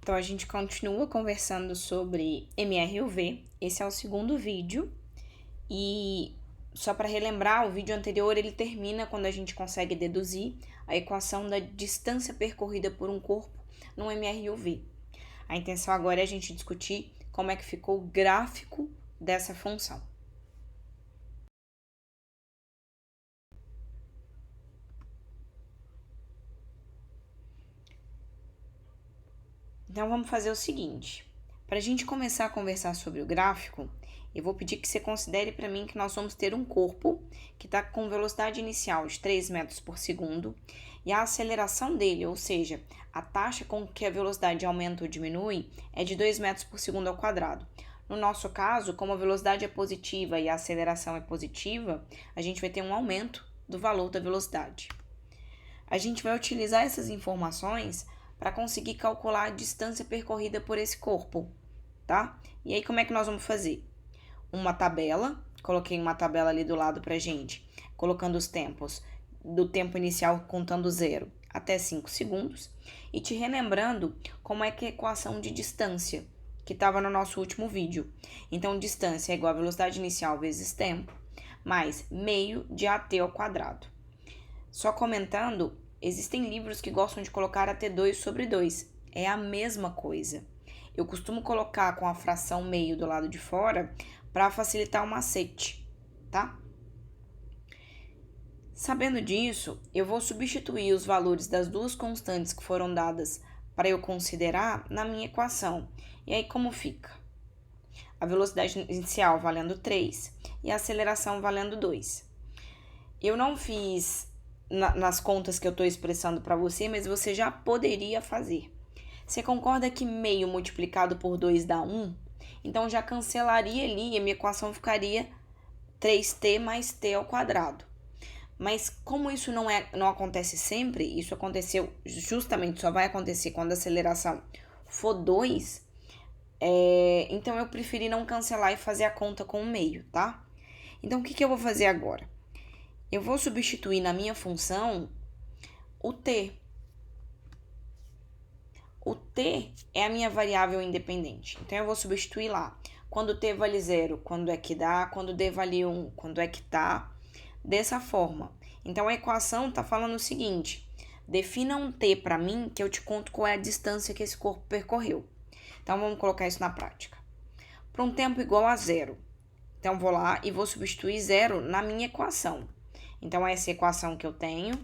Então, a gente continua conversando sobre MRUV. Esse é o segundo vídeo. E só para relembrar, o vídeo anterior ele termina quando a gente consegue deduzir a equação da distância percorrida por um corpo no MRUV. A intenção agora é a gente discutir como é que ficou o gráfico dessa função. Então, vamos fazer o seguinte. Para a gente começar a conversar sobre o gráfico, eu vou pedir que você considere para mim que nós vamos ter um corpo que está com velocidade inicial de 3 metros por segundo e a aceleração dele, ou seja, a taxa com que a velocidade aumenta ou diminui, é de 2 metros por segundo ao quadrado. No nosso caso, como a velocidade é positiva e a aceleração é positiva, a gente vai ter um aumento do valor da velocidade. A gente vai utilizar essas informações para conseguir calcular a distância percorrida por esse corpo, tá? E aí, como é que nós vamos fazer? Uma tabela, coloquei uma tabela ali do lado pra gente, colocando os tempos do tempo inicial contando 0 até 5 segundos e te relembrando como é que é a equação de distância que estava no nosso último vídeo. Então, distância é igual a velocidade inicial vezes tempo, mais meio de AT ao quadrado. Só comentando, existem livros que gostam de colocar AT2 sobre 2. É a mesma coisa. Eu costumo colocar com a fração meio do lado de fora para facilitar o macete, tá? Sabendo disso, eu vou substituir os valores das duas constantes que foram dadas para eu considerar na minha equação. E aí, como fica? A velocidade inicial valendo 3 e a aceleração valendo 2. Eu não fiz nas contas que eu estou expressando para você, mas você já poderia fazer. Você concorda que meio multiplicado por 2 dá 1? Então, já cancelaria ali e a minha equação ficaria 3t mais t ao quadrado. Mas como isso não acontece sempre, isso aconteceu justamente, só vai acontecer quando a aceleração for 2, então eu preferi não cancelar e fazer a conta com o meio, tá? Então, o que eu vou fazer agora? Eu vou substituir na minha função o t. O t é a minha variável independente. Então, eu vou substituir lá. Quando t vale 0, quando é que dá? Quando d vale 1, quando é que tá? Dessa forma. Então, a equação está falando o seguinte. Defina um t para mim que eu te conto qual é a distância que esse corpo percorreu. Então, vamos colocar isso na prática. Para um tempo igual a 0. Então, vou lá e vou substituir 0 na minha equação. Então, essa é a equação que eu tenho.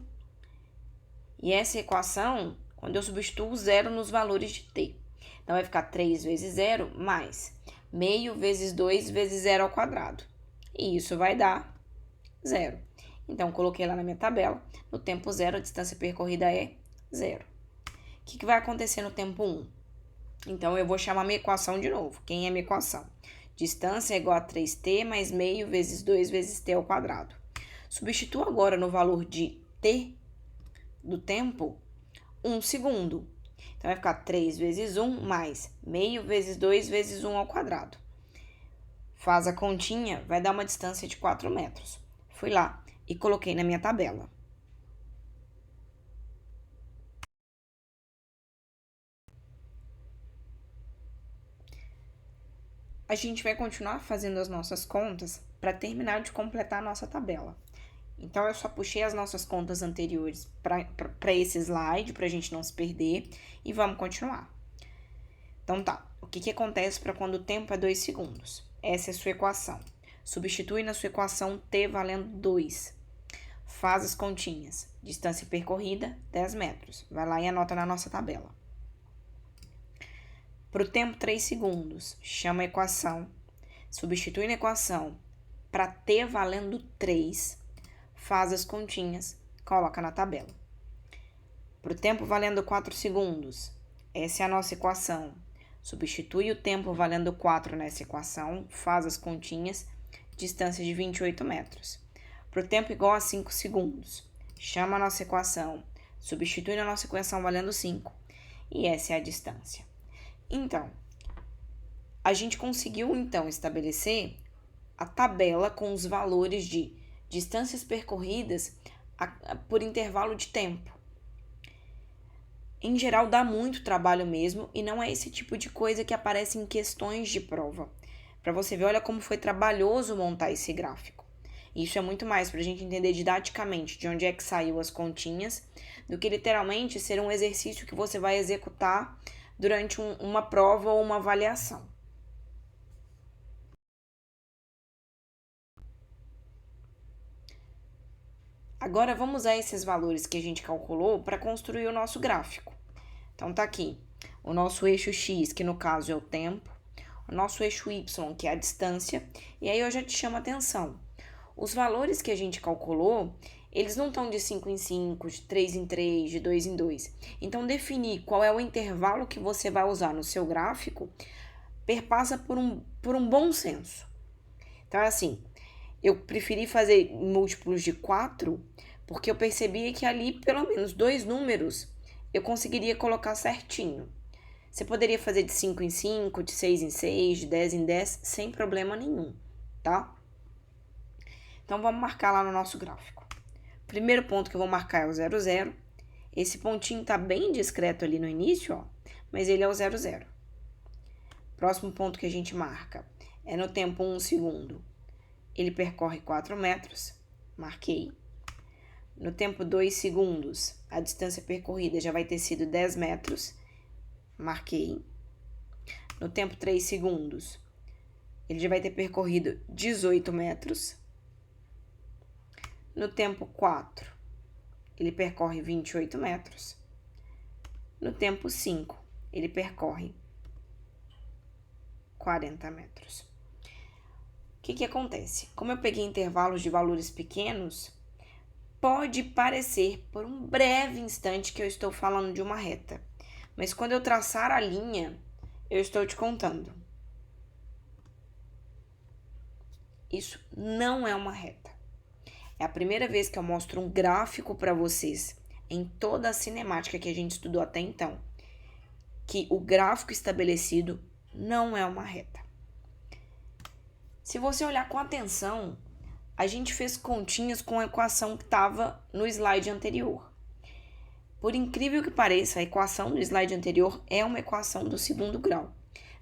E essa equação, quando eu substituo 0 nos valores de t. Então, vai ficar 3 vezes 0 mais meio vezes 2 vezes 0 ao quadrado. E isso vai dar 0. Então, coloquei lá na minha tabela. No tempo 0, a distância percorrida é 0. O que vai acontecer no tempo 1? Então, eu vou chamar minha equação de novo. Quem é minha equação? Distância é igual a 3t mais meio vezes 2 vezes t ao quadrado. Substitua agora no valor de t do tempo 1 segundo. Então, vai ficar 3 vezes 1 mais meio vezes 2 vezes 1 ao quadrado. Faz a continha, vai dar uma distância de 4 metros. Fui lá e coloquei na minha tabela. A gente vai continuar fazendo as nossas contas para terminar de completar a nossa tabela. Então, eu só puxei as nossas contas anteriores para esse slide, para a gente não se perder, e vamos continuar. Então, tá. O que acontece para quando o tempo é 2 segundos? Essa é a sua equação. Substitui na sua equação t valendo 2. Faz as continhas. Distância percorrida, 10 metros. Vai lá e anota na nossa tabela. Para o tempo 3 segundos, chama a equação. Substitui na equação para t valendo 3. Faz as continhas, coloca na tabela. Para o tempo valendo 4 segundos, essa é a nossa equação. Substitui o tempo valendo 4 nessa equação, faz as continhas, distância de 28 metros. Para o tempo igual a 5 segundos, chama a nossa equação, substitui na nossa equação valendo 5, e essa é a distância. Então, a gente conseguiu, então, estabelecer a tabela com os valores de distâncias percorridas por intervalo de tempo. em geral dá muito trabalho mesmo e não é esse tipo de coisa que aparece em questões de prova. Para você ver, olha como foi trabalhoso montar esse gráfico. Isso é muito mais para a gente entender didaticamente de onde é que saiu as continhas, do que literalmente ser um exercício que você vai executar durante uma prova ou uma avaliação. Agora vamos usar esses valores que a gente calculou para construir o nosso gráfico. Então tá aqui o nosso eixo x, que no caso é o tempo, o nosso eixo y, que é a distância, e aí eu já te chamo a atenção. Os valores que a gente calculou, eles não estão de 5 em 5, de 3 em 3, de 2 em 2. Então, definir qual é o intervalo que você vai usar no seu gráfico perpassa por um bom senso. Então, é assim, eu preferi fazer múltiplos de 4, porque eu percebia que ali, pelo menos 2 números, eu conseguiria colocar certinho. Você poderia fazer de 5 em 5, de 6 em 6, de 10 em 10, sem problema nenhum, tá? Então, vamos marcar lá no nosso gráfico. Primeiro ponto que eu vou marcar é o 0, 0. Esse pontinho tá bem discreto ali no início, ó, mas ele é o 0, 0. Próximo ponto que a gente marca é no tempo 1 segundo. Ele percorre 4 metros, marquei. No tempo 2 segundos, a distância percorrida já vai ter sido 10 metros, marquei. No tempo 3 segundos, ele já vai ter percorrido 18 metros. No tempo 4, ele percorre 28 metros. No tempo 5, ele percorre 40 metros. O que acontece? Como eu peguei intervalos de valores pequenos, pode parecer por um breve instante que eu estou falando de uma reta. Mas quando eu traçar a linha, eu estou te contando. Isso não é uma reta. É a primeira vez que eu mostro um gráfico para vocês em toda a cinemática que a gente estudou até então, que o gráfico estabelecido não é uma reta. Se você olhar com atenção, a gente fez continhas com a equação que estava no slide anterior. Por incrível que pareça, a equação do slide anterior é uma equação do segundo grau.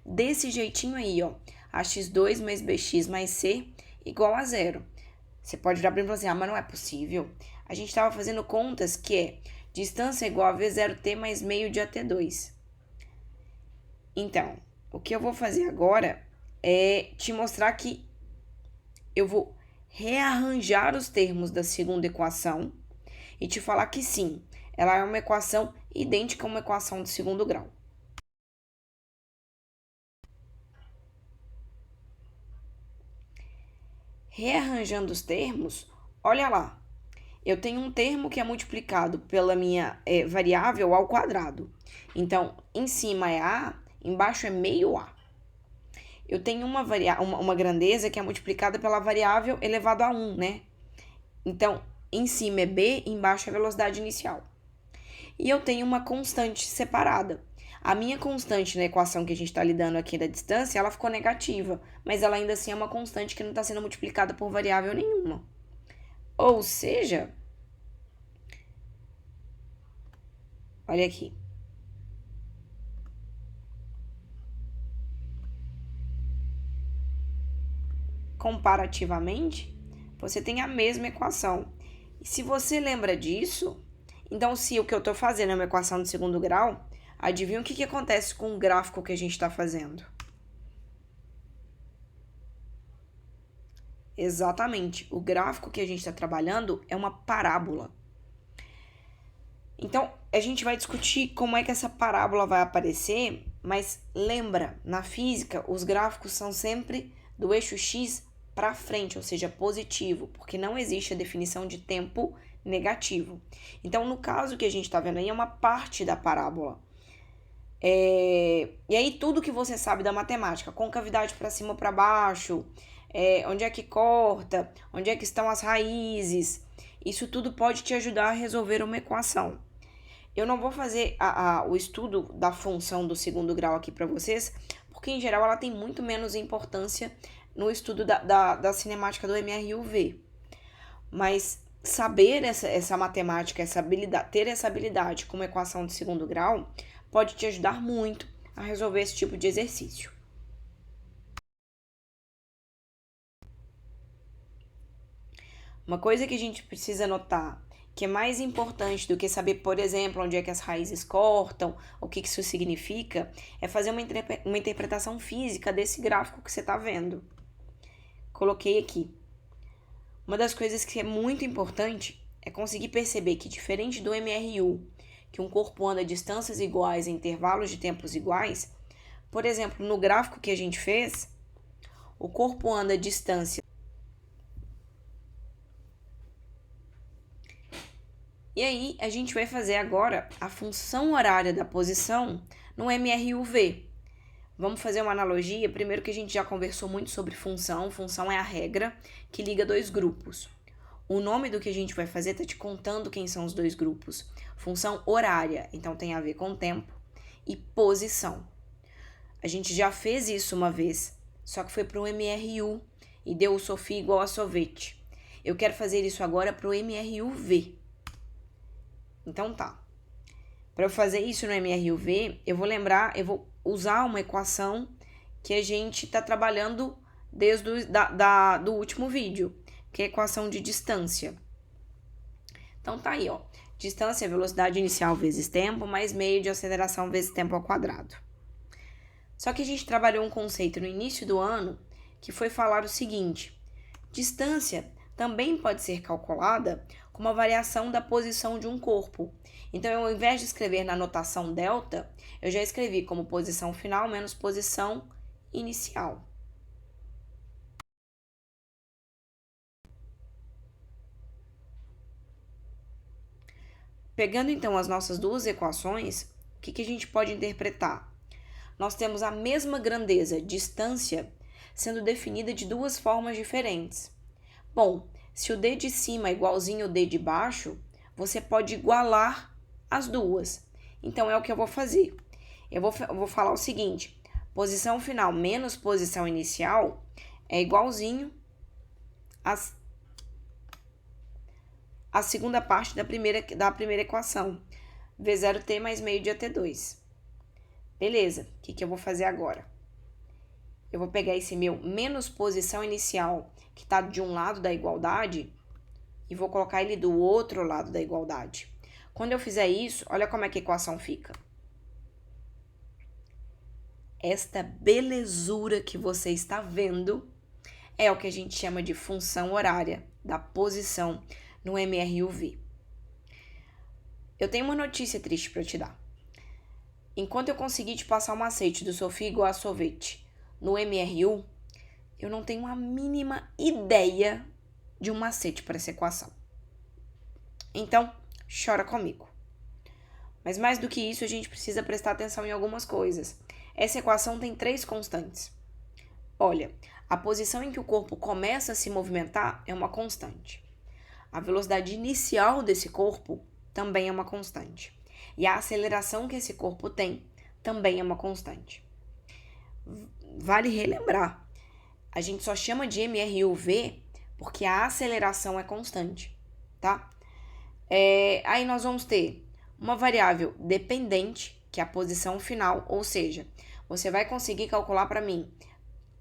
Desse jeitinho aí, ó, ax2 mais bx mais c igual a 0. Você pode virar para mim e falar assim, mas não é possível. A gente estava fazendo contas que é distância igual a v0t mais meio de at2. Então, o que eu vou fazer agora é te mostrar que eu vou rearranjar os termos da segunda equação e te falar que sim, ela é uma equação idêntica a uma equação de segundo grau. Rearranjando os termos, olha lá, eu tenho um termo que é multiplicado pela minha variável ao quadrado. Então, em cima é a, embaixo é meio a. Eu tenho uma grandeza que é multiplicada pela variável elevado a 1, né? Então, em cima é b, embaixo é a velocidade inicial. E eu tenho uma constante separada. A minha constante na equação que a gente está lidando aqui da distância, ela ficou negativa, mas ela ainda assim é uma constante que não está sendo multiplicada por variável nenhuma. Ou seja, olha aqui. Comparativamente, você tem a mesma equação. E se você lembra disso, então se o que eu estou fazendo é uma equação de segundo grau, adivinha o que acontece com o gráfico que a gente está fazendo? Exatamente, o gráfico que a gente está trabalhando é uma parábola. Então, a gente vai discutir como é que essa parábola vai aparecer, mas lembra, na física, os gráficos são sempre do eixo x para frente, ou seja, positivo, porque não existe a definição de tempo negativo. Então, no caso que a gente está vendo aí, é uma parte da parábola. E aí, tudo que você sabe da matemática, concavidade para cima ou para baixo, onde é que corta, onde é que estão as raízes, isso tudo pode te ajudar a resolver uma equação. Eu não vou fazer o estudo da função do segundo grau aqui para vocês, porque em geral ela tem muito menos importância no estudo da cinemática do MRUV. Mas saber essa matemática, ter essa habilidade como equação de segundo grau, pode te ajudar muito a resolver esse tipo de exercício. Uma coisa que a gente precisa notar, que é mais importante do que saber, por exemplo, onde é que as raízes cortam, o que isso significa, é fazer uma interpretação física desse gráfico que você está vendo. Coloquei aqui. Uma das coisas que é muito importante é conseguir perceber que, diferente do MRU, que um corpo anda a distâncias iguais em intervalos de tempos iguais, por exemplo, no gráfico que a gente fez, o corpo anda a distância. E aí, a gente vai fazer agora a função horária da posição no MRUV. Vamos fazer uma analogia. Primeiro que a gente já conversou muito sobre função. Função é a regra que liga dois grupos. O nome do que a gente vai fazer está te contando quem são os dois grupos. Função horária, então tem a ver com tempo, e posição. A gente já fez isso uma vez, só que foi para o MRU e deu o SOFI igual a sorvete. Eu quero fazer isso agora para o MRUV. Então tá. Para eu fazer isso no MRUV, eu vou usar uma equação que a gente está trabalhando desde do último vídeo, que é a equação de distância. Então tá aí, ó. Distância é velocidade inicial vezes tempo, mais meio de aceleração vezes tempo ao quadrado. Só que a gente trabalhou um conceito no início do ano que foi falar o seguinte: distância também pode ser calculada como a variação da posição de um corpo. Então, eu, ao invés de escrever na notação delta, eu já escrevi como posição final menos posição inicial. Pegando, então, as nossas duas equações, o que a gente pode interpretar? Nós temos a mesma grandeza, distância, sendo definida de duas formas diferentes. Bom, se o D de cima é igualzinho ao D de baixo, você pode igualar as duas. Então, é o que eu vou fazer. Eu vou falar o seguinte: posição final menos posição inicial é igualzinho a segunda parte da primeira equação. V0t mais meio de AT2. Beleza, o que eu vou fazer agora? Eu vou pegar esse meu menos posição inicial, que está de um lado da igualdade, e vou colocar ele do outro lado da igualdade. Quando eu fizer isso, olha como é que a equação fica. Esta belezura que você está vendo é o que a gente chama de função horária da posição no MRUV. Eu tenho uma notícia triste para te dar. Enquanto eu conseguir te passar o macete do SOFI igual a sorvete no MRU, eu não tenho a mínima ideia de um macete para essa equação. Então, chora comigo. Mas mais do que isso, a gente precisa prestar atenção em algumas coisas. Essa equação tem 3 constantes. Olha, a posição em que o corpo começa a se movimentar é uma constante. A velocidade inicial desse corpo também é uma constante. E a aceleração que esse corpo tem também é uma constante. Vale relembrar, a gente só chama de MRUV porque a aceleração é constante, tá? Aí nós vamos ter uma variável dependente, que é a posição final, ou seja, você vai conseguir calcular para mim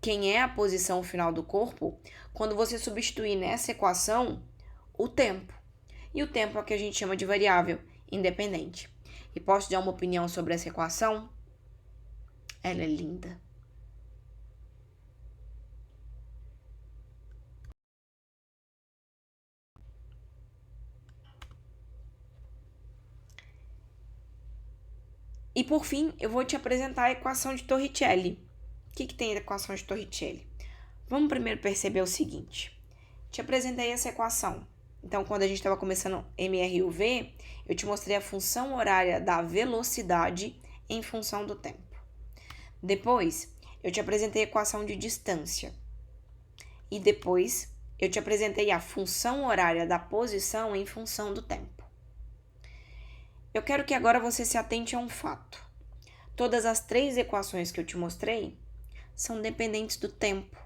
quem é a posição final do corpo quando você substituir nessa equação o tempo. E o tempo é o que a gente chama de variável independente. E posso dar uma opinião sobre essa equação? Ela é linda. E por fim, eu vou te apresentar a equação de Torricelli. O que tem a equação de Torricelli? Vamos primeiro perceber o seguinte. Te apresentei essa equação. Então, quando a gente estava começando MRUV, eu te mostrei a função horária da velocidade em função do tempo. Depois, eu te apresentei a equação de distância. E depois, eu te apresentei a função horária da posição em função do tempo. Eu quero que agora você se atente a um fato. Todas as 3 equações que eu te mostrei são dependentes do tempo.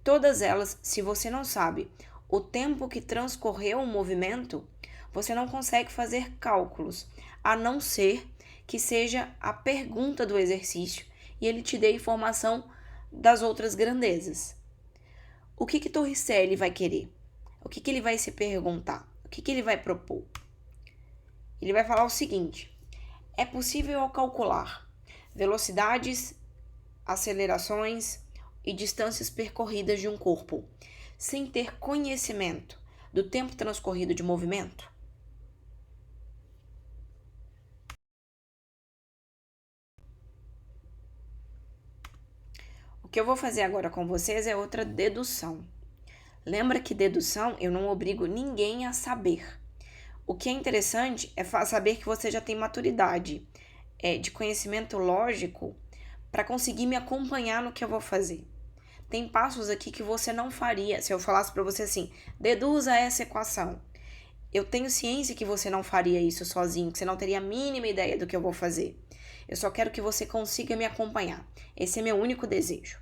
Todas elas, se você não sabe o tempo que transcorreu o movimento, você não consegue fazer cálculos, a não ser que seja a pergunta do exercício e ele te dê informação das outras grandezas. O que Torricelli vai querer? O que ele vai se perguntar? O que ele vai propor? Ele vai falar o seguinte: é possível calcular velocidades, acelerações e distâncias percorridas de um corpo sem ter conhecimento do tempo transcorrido de movimento? O que eu vou fazer agora com vocês é outra dedução. Lembra que dedução eu não obrigo ninguém a saber. O que é interessante é saber que você já tem maturidade de conhecimento lógico para conseguir me acompanhar no que eu vou fazer. Tem passos aqui que você não faria se eu falasse para você assim: deduza essa equação. Eu tenho ciência que você não faria isso sozinho, que você não teria a mínima ideia do que eu vou fazer. Eu só quero que você consiga me acompanhar. Esse é meu único desejo.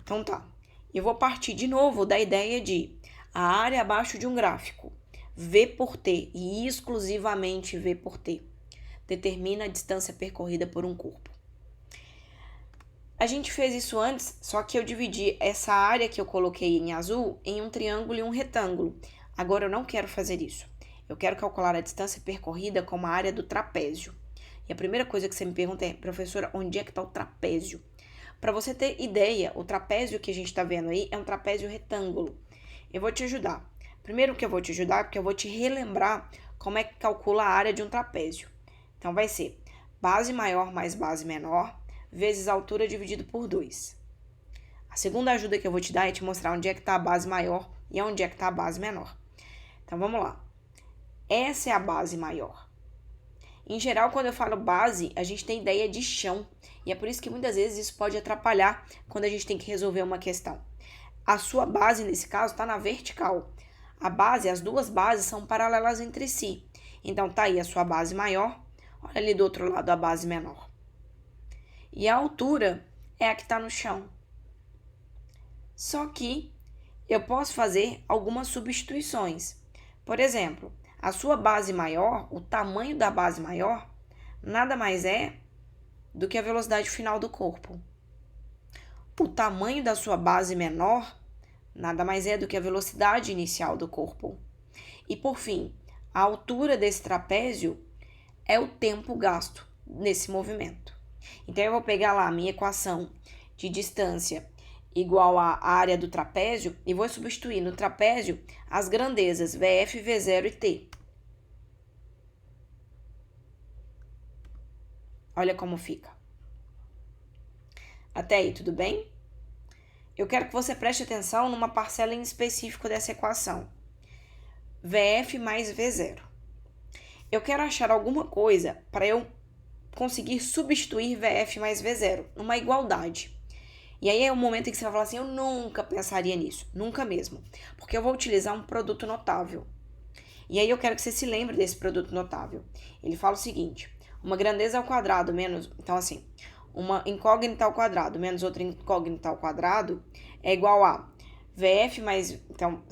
Então tá. Eu vou partir de novo da ideia de a área abaixo de um gráfico, V por T e exclusivamente V por T, determina a distância percorrida por um corpo. A gente fez isso antes, só que eu dividi essa área que eu coloquei em azul em um triângulo e um retângulo. Agora eu não quero fazer isso. Eu quero calcular a distância percorrida como a área do trapézio. E a primeira coisa que você me pergunta é: professora, onde é que está o trapézio? Para você ter ideia, o trapézio que a gente está vendo aí é um trapézio retângulo. Eu vou te ajudar. Primeiro que eu vou te ajudar, porque eu vou te relembrar como é que calcula a área de um trapézio. Então vai ser base maior mais base menor, vezes a altura dividido por 2. A segunda ajuda que eu vou te dar é te mostrar onde é que está a base maior e onde é que está a base menor. Então vamos lá. Essa é a base maior. Em geral, quando eu falo base, a gente tem ideia de chão. E é por isso que muitas vezes isso pode atrapalhar quando a gente tem que resolver uma questão. A sua base, nesse caso, está na vertical. A base, as duas bases são paralelas entre si. Então, tá aí a sua base maior. Olha ali do outro lado a base menor. E a altura é a que está no chão. Só que eu posso fazer algumas substituições. Por exemplo, a sua base maior, o tamanho da base maior, nada mais é do que a velocidade final do corpo. O tamanho da sua base menor, nada mais é do que a velocidade inicial do corpo. E por fim, a altura desse trapézio é o tempo gasto nesse movimento. Então eu vou pegar lá a minha equação de distância igual à área do trapézio e vou substituir no trapézio as grandezas VF, V0 e T. Olha como fica. Até aí, tudo bem? Eu quero que você preste atenção numa parcela em específico dessa equação. VF mais V0. Eu quero achar alguma coisa para eu conseguir substituir VF mais V0, numa igualdade. E aí é o momento em que você vai falar assim: eu nunca pensaria nisso, nunca mesmo, porque eu vou utilizar um produto notável. E aí eu quero que você se lembre desse produto notável. Ele fala o seguinte: uma grandeza ao quadrado menos, então assim, uma incógnita ao quadrado menos outra incógnita ao quadrado é igual a VF mais, então,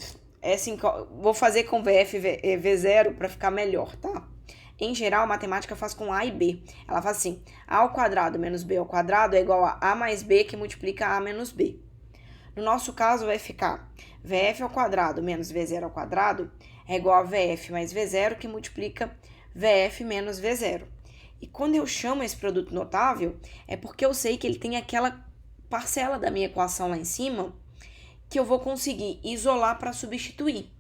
vou fazer com VF V0 para ficar melhor, tá? Em geral, a matemática faz com A e B. Ela faz assim: A ao quadrado menos B ao quadrado é igual a mais B que multiplica A menos B. No nosso caso, vai ficar VF ao quadrado menos V0 ao quadrado é igual a VF mais V0 que multiplica VF menos V0. E quando eu chamo esse produto notável, é porque eu sei que ele tem aquela parcela da minha equação lá em cima que eu vou conseguir isolar para substituir.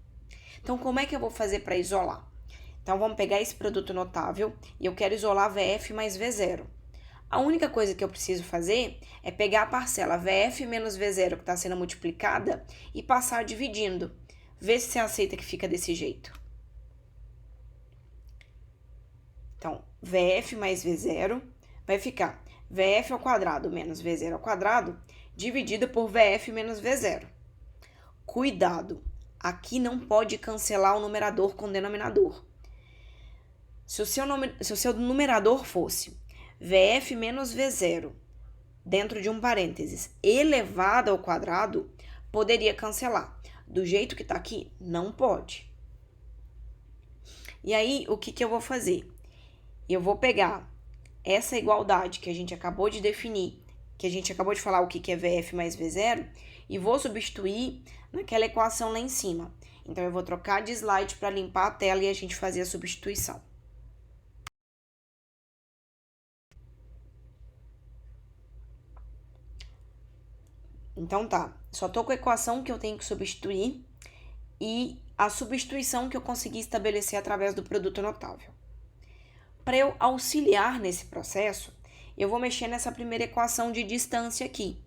Então, como é que eu vou fazer para isolar? Então, vamos pegar esse produto notável e eu quero isolar VF mais V0. A única coisa que eu preciso fazer é pegar a parcela VF menos V0 que está sendo multiplicada e passar dividindo. Vê se você aceita que fica desse jeito. Então, VF mais V0 vai ficar VF ao quadrado menos V0 ao quadrado dividido por VF menos V0. Cuidado, aqui não pode cancelar o numerador com o denominador. Se o seu numerador fosse VF menos V0, dentro de um parênteses, elevado ao quadrado, poderia cancelar. do jeito que tá aqui? Não pode. E aí, o que eu vou fazer? Eu vou pegar essa igualdade que a gente acabou de definir, que a gente acabou de falar o que é VF mais V0, e vou substituir naquela equação lá em cima. Então, eu vou trocar de slide para limpar a tela e a gente fazer a substituição. Então tá, só tô com a equação que eu tenho que substituir e a substituição que eu consegui estabelecer através do produto notável. Para eu auxiliar nesse processo, eu vou mexer nessa primeira equação de distância aqui,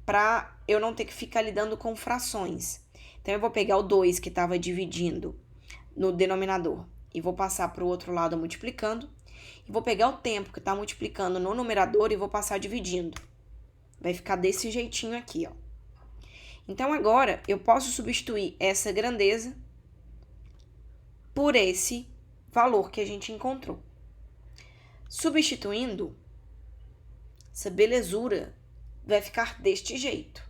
para eu não ter que ficar lidando com frações. Então, eu vou pegar o 2 que estava dividindo no denominador e vou passar para o outro lado multiplicando. E vou pegar o tempo que está multiplicando no numerador e vou passar dividindo. Vai ficar desse jeitinho aqui, ó. Então, agora, eu posso substituir essa grandeza por esse valor que a gente encontrou. Substituindo, essa belezura vai ficar deste jeito.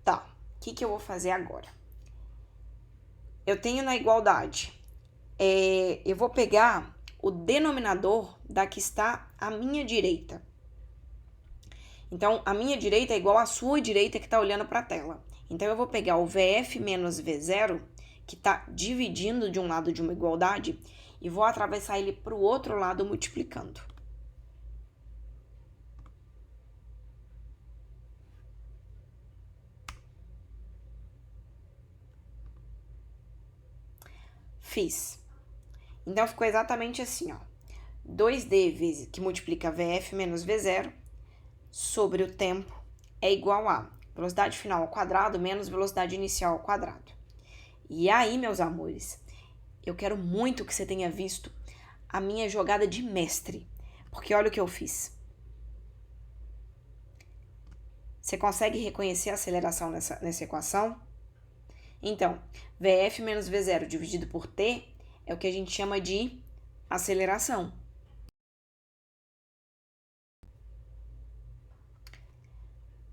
Tá, o que eu vou fazer agora? Eu tenho na igualdade, eu vou pegar o denominador da que está à minha direita. Então, a minha direita é igual à sua direita que está olhando para a tela. Então, eu vou pegar o VF menos V0, que está dividindo de um lado de uma igualdade, e vou atravessar ele para o outro lado multiplicando. Fiz. Então, ficou exatamente assim, ó. 2D vezes, que multiplica VF menos V0 sobre o tempo é igual a velocidade final ao quadrado menos velocidade inicial ao quadrado. E aí, meus amores, eu quero muito que você tenha visto a minha jogada de mestre, porque olha o que eu fiz. Você consegue reconhecer a aceleração nessa equação? Então, VF menos V0 dividido por T é o que a gente chama de aceleração.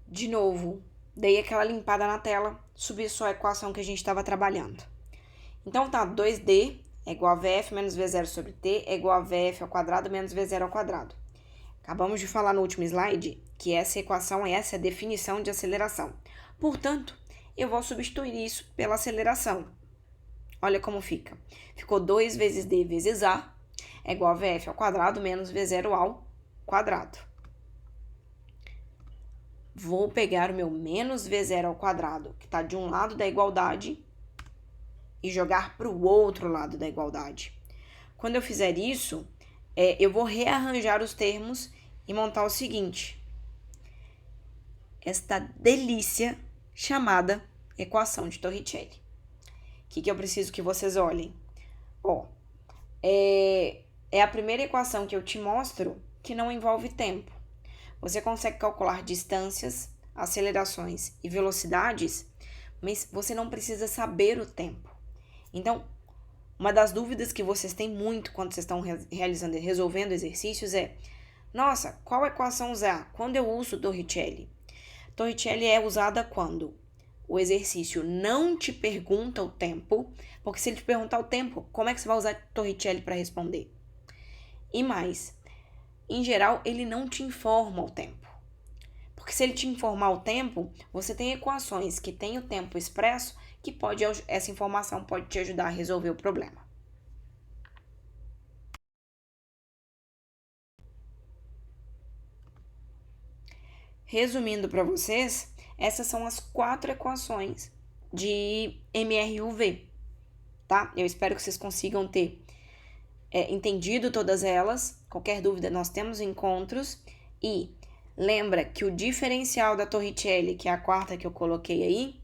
De novo, dei aquela limpada na tela, subi só a equação que a gente estava trabalhando. Então tá, 2D é igual a VF menos V0 sobre T é igual a VF ao quadrado menos V0 ao quadrado. Acabamos de falar no último slide que essa equação é a definição de aceleração. Portanto, eu vou substituir isso pela aceleração. Olha como fica. Ficou 2 vezes D vezes A é igual a VF ao quadrado menos V0 ao quadrado. Vou pegar o meu menos V0 ao quadrado, que está de um lado da igualdade, e jogar para o outro lado da igualdade. Quando eu fizer isso, eu vou rearranjar os termos e montar o seguinte. Esta delícia chamada equação de Torricelli. O que eu preciso que vocês olhem? Ó, é a primeira equação que eu te mostro que não envolve tempo. Você consegue calcular distâncias, acelerações e velocidades, mas você não precisa saber o tempo. Então, uma das dúvidas que vocês têm muito quando vocês estão resolvendo exercícios é: nossa, qual equação usar? Quando eu uso Torricelli? Torricelli é usada quando o exercício não te pergunta o tempo, porque se ele te perguntar o tempo, como é que você vai usar Torricelli para responder? E mais, em geral, ele não te informa o tempo. Porque se ele te informar o tempo, você tem equações que têm o tempo expresso, que essa informação pode te ajudar a resolver o problema. Resumindo para vocês, essas são as 4 equações de MRUV, tá? Eu espero que vocês consigam ter entendido todas elas. Qualquer dúvida, nós temos encontros. E lembra que o diferencial da Torricelli, que é a quarta que eu coloquei aí,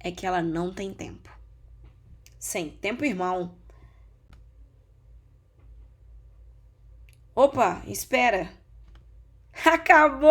é que ela não tem tempo. Sem tempo, irmão. Opa, espera. Acabou!